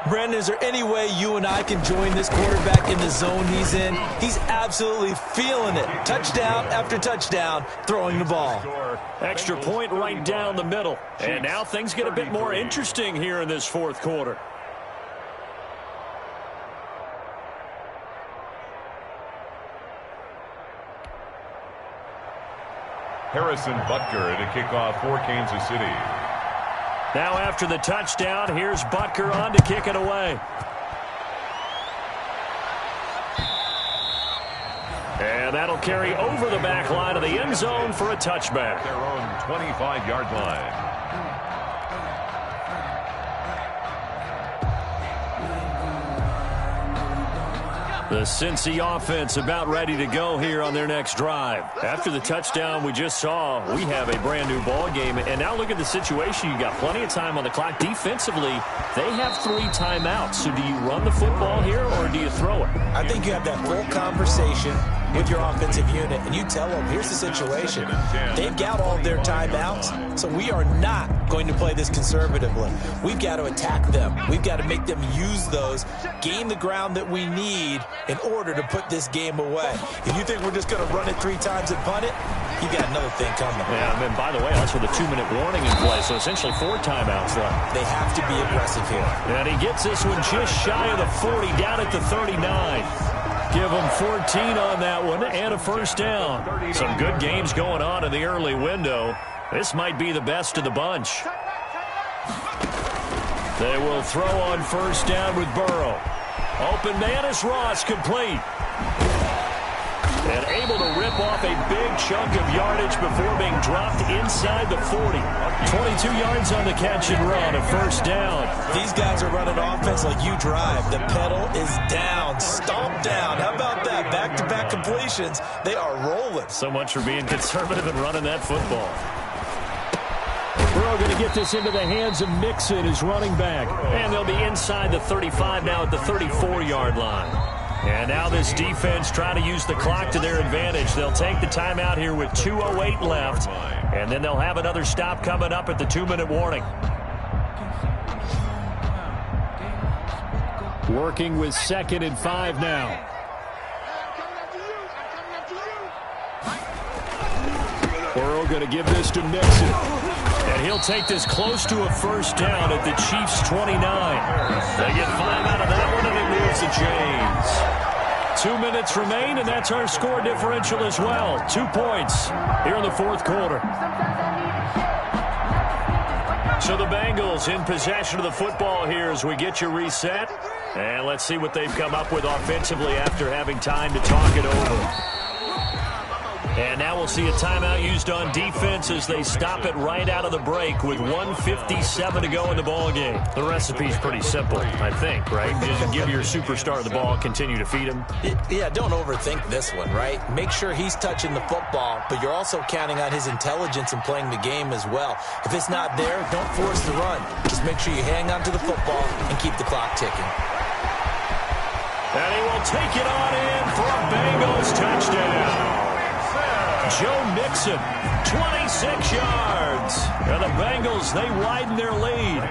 Brandon, is there any way you and I can join this quarterback in the zone he's in? He's absolutely feeling it. Touchdown after touchdown, throwing the ball. Extra point right down the middle. And now things get a bit more interesting here in this fourth quarter. Harrison Butker to kick off for Kansas City. Now after the touchdown, here's Butker on to kick it away. And that'll carry over the back line of the end zone for a touchback. Their own 25-yard line. The Cincy offense about ready to go here on their next drive. After the touchdown we just saw, we have a brand new ball game. And now look at the situation. You got plenty of time on the clock. Defensively, they have 3 timeouts. So do you run the football here or do you throw it? I think you have that full conversation with your offensive unit, and you tell them, here's the situation. They've got all of their timeouts, so we are not going to play this conservatively. We've got to attack them. We've got to make them use those, gain the ground that we need in order to put this game away. If you think we're just going to run it 3 times and punt it, you got another thing coming. Yeah, and by the way, also the 2-minute warning in play, so essentially 4 timeouts left. They have to be aggressive here. And he gets this one just shy of the 40, down at the 39. Give them 14 on that one and a first down. Some good games going on in the early window. This might be the best of the bunch. They will throw on first down with Burrow. Open man is Ross, complete. And able to rip off a big chunk of yardage before being dropped inside the 40. 22 yards on the catch and run, a first down. These guys are running offense like you drive. The pedal is down, stomp down. How about that? Back-to-back completions. They are rolling. So much for being conservative and running that football. Burrow going to get this into the hands of Mixon, his running back. And they'll be inside the 35 now at the 34-yard line. And now this defense trying to use the clock to their advantage. They'll take the timeout here with 2:08 left. And then they'll have another stop coming up at the 2-minute warning. Working with 2nd and 5 now. Burrow going to give this to Mixon. And he'll take this close to a first down at the Chiefs' 29. They get 5 out of that one, and it moves the chains. 2 minutes remain, and that's our score differential as well. 2 points here in the fourth quarter. So the Bengals in possession of the football here as we get you reset. And let's see what they've come up with offensively after having time to talk it over. And now we'll see a timeout used on defense as they stop it right out of the break with 1:57 to go in the ball game. The recipe's pretty simple, I think, right? Just give your superstar the ball, continue to feed him. Yeah, don't overthink this one, right? Make sure he's touching the football, but you're also counting on his intelligence in playing the game as well. If it's not there, don't force the run. Just make sure you hang on to the football and keep the clock ticking. And he will take it on in for a Bengals touchdown. Joe Mixon, 26 yards. And the Bengals, they widen their lead.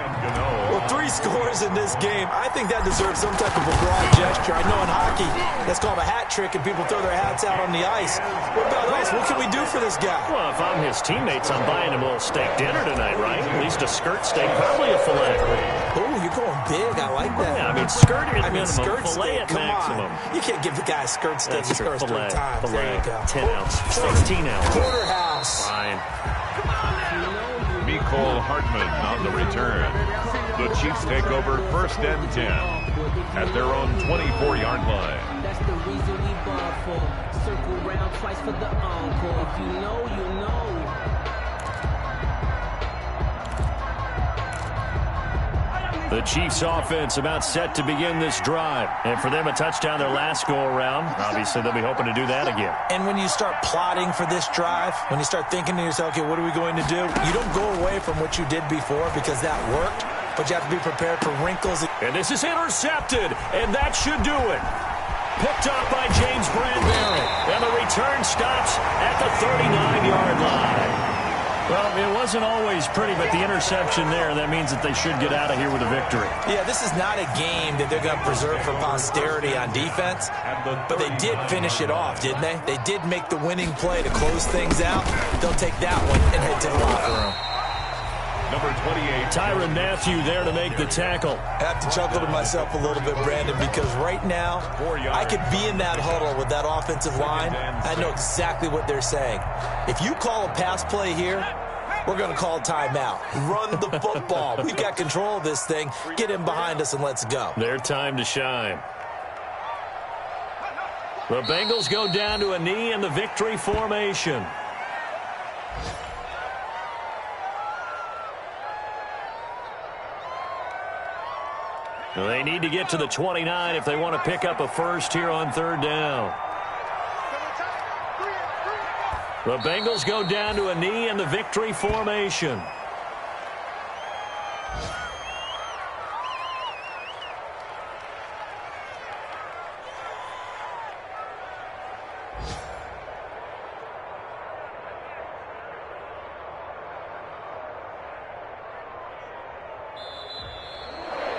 Well, 3 scores in this game. I think that deserves some type of a broad gesture. I know in hockey, that's called a hat trick, and people throw their hats out on the ice. What about us? What can we do for this guy? Well, if I'm his teammates, I'm buying him a little steak dinner tonight, right? At least a skirt steak, probably a filet. Oh, you're going big. I like that. Yeah, I mean, skirt at minimum, skirt filet steak. at maximum. You can't give the guy a skirt steak. That's He scores 3 filet, times. filet, There you go. 10 ounce, 16 ounce. Porterhouse. Fine. Mecole Hardman on the return. The Chiefs take over 1st and 10 at their own 24-yard line. That's the reason we ball for. Circle round twice for the encore. If you know, you know. The Chiefs offense about set to begin this drive. And for them, a touchdown their last go-around. Obviously, they'll be hoping to do that again. And when you start plotting for this drive, when you start thinking to yourself, okay, what are we going to do? You don't go away from what you did before because that worked. but you have to be prepared for wrinkles. And this is intercepted, and that should do it. Picked up by James Bradbury, and the return stops at the 39-yard line. Well, it wasn't always pretty, but the interception there, that means that they should get out of here with a victory. Yeah, this is not a game that they're going to preserve for posterity on defense, but they did finish it off, didn't they? They did make the winning play to close things out. They'll take that one and head to the locker room. Number 28. Tyrann Mathieu there to make the tackle. I have to chuckle to myself a little bit, Brandon, because right now I could be in that huddle with that offensive line. I know exactly what they're saying. If you call a pass play here, we're going to call timeout. Run the football. We've got control of this thing. Get in behind us and let's go. Their time to shine. The Bengals go down to a knee in the victory formation. They need to get to the 29 if they want to pick up a first here on third down. The Bengals go down to a knee in the victory formation.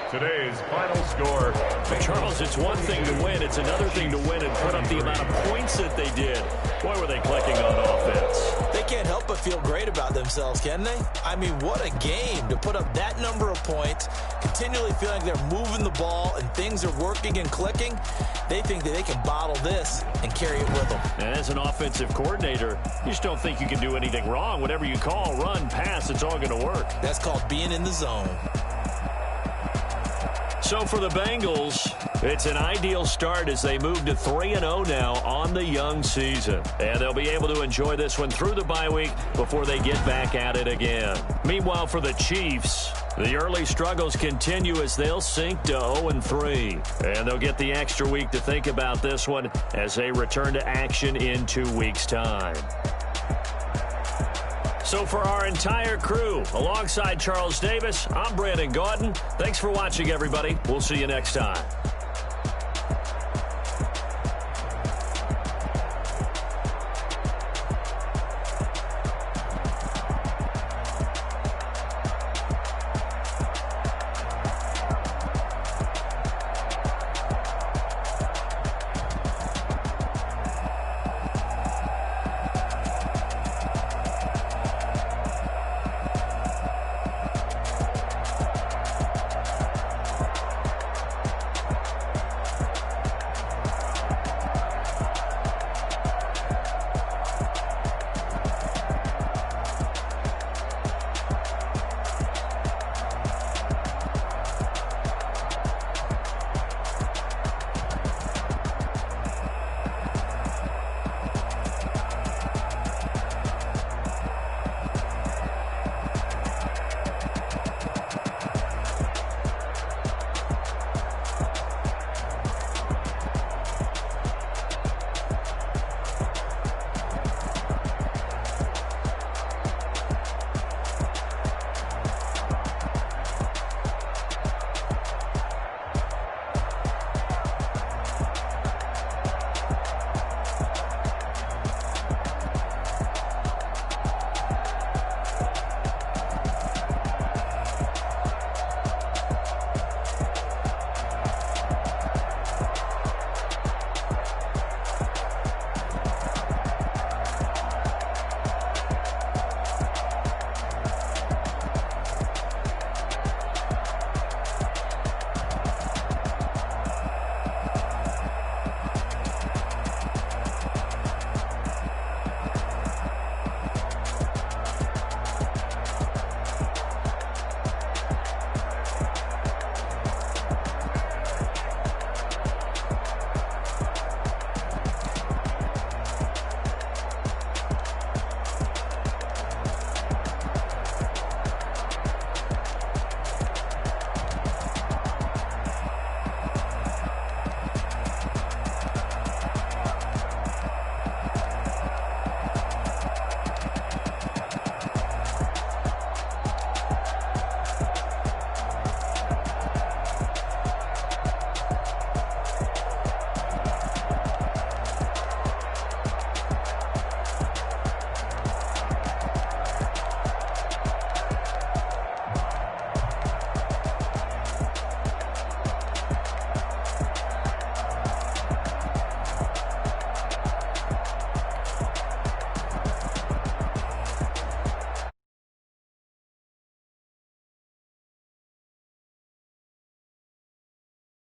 Today's final score. Charles, it's one thing to win. It's another thing to win and put up the amount of points that they did. Boy, were they clicking on offense. They can't help but feel great about themselves, can they? I mean, what a game to put up that number of points, continually feeling like they're moving the ball and things are working and clicking. They think that they can bottle this and carry it with them. And as an offensive coordinator, you just don't think you can do anything wrong. Whatever you call, run, pass, it's all going to work. That's called being in the zone. So for the Bengals, it's an ideal start as they move to 3-0 now on the young season. And they'll be able to enjoy this one through the bye week before they get back at it again. Meanwhile, for the Chiefs, the early struggles continue as they'll sink to 0-3. And they'll get the extra week to think about this one as they return to action in 2 weeks' time. So for our entire crew, alongside Charles Davis, I'm Brandon Gaudin. Thanks for watching, everybody. We'll see you next time.